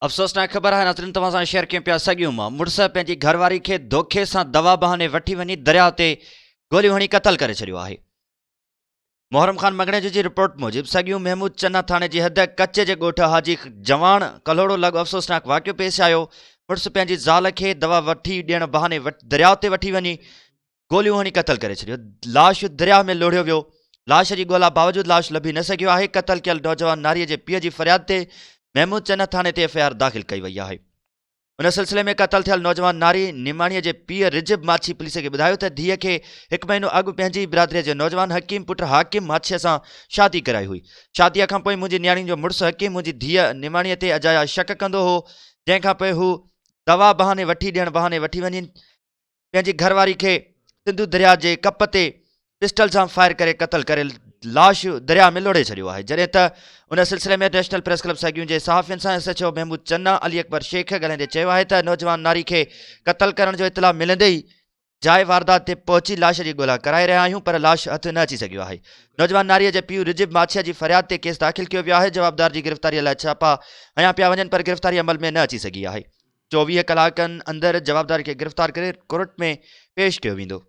अफ़सोसनाक ख़बर है नाज़रीन तव्हां सां शेयर कयूं पिया सॻियूं मां मुड़ुस पंहिंजी घरवारी खे धोखे सां दवा बहाने वठी वञी दरिया ते गोलियूं हणी क़तल करे छॾियो आहे। मोहरम ख़ान मगणेज जी रिपोर्ट मूजिब सॻियूं महमूद चन्ना थाणे जी हद कच्चे जे ॻोठ हाजी जवान कलोड़ो लॻ अफ़सोसनाक वाक़ियो पेश आयो। मुड़ुस पंहिंजी ज़ाल खे दवा वठी ॾियण बहाने दरिया ते वठी वञी गोलियूं हणी क़तल करे छॾियो। लाश दरिया में लोढ़ियो वियो। लाश जी ॻोल्हा बावजूद लाश लभी न सघियो आहे। क़तल कयल नौजवान नारीअ जे पीउ जी फरियाद ते महमूद चन्ना थाणे ते एफआईआर दाख़िल कई वई आहे। उन सिलसिले में क़तल थियल नौजवान नारी निमाणीअ जे पीउ रिजब माछी पुलिस खे ॿुधायो त धीअ खे 1 महीनो अॻु पंहिंजी बिरादरीअ जे नौजवान हकीम पुट हाकिम माछीअ सां शादी कराई हुई। शादीअ खां पोइ मुंहिंजी न्याणी जो मुड़ुसु हकीम मुंहिंजी धीअ निमाणीअ ते अजाया शक कंदो हो, जंहिंखां पोइ हू दवा बहाने वठी ॾियण बहाने वठी वञी पंहिंजी घरवारी खे सिंधु दरिया जे कप ते पिस्टल सां फायर करे क़तल करे लाश दरिया में लोड़े छॾियो आहे। जॾहिं त उन सिलसिले में नेशनल प्रेस क्लब सॻियूं जे सहाफ़ियुनि सां एसएचओ महमूद चन्ना अली अकबर शेख ॻाल्हाईंदे चयो आहे त नौजवान नारी खे क़तल करण जो इतला मिलंदे ई जाइ वारदात ते पहुची लाश जी ॻोल्हा कराए रहिया आहियूं, पर लाश हथ न अची सघियो आहे। नौजवान नारीअ जे पीउ रिजब माछीअ जी फरियाद ते केस दाख़िल कयो वियो आहे। जवाबदार जी गिरफ़्तारीअ लाइ छापा हया पिया वञनि, पर गिरफ़्तारी अमल में न अची सघी आहे। 24 कलाकनि अंदरि जवाबदार खे गिरफ़्तार करे कोर्ट में पेश कयो वेंदो।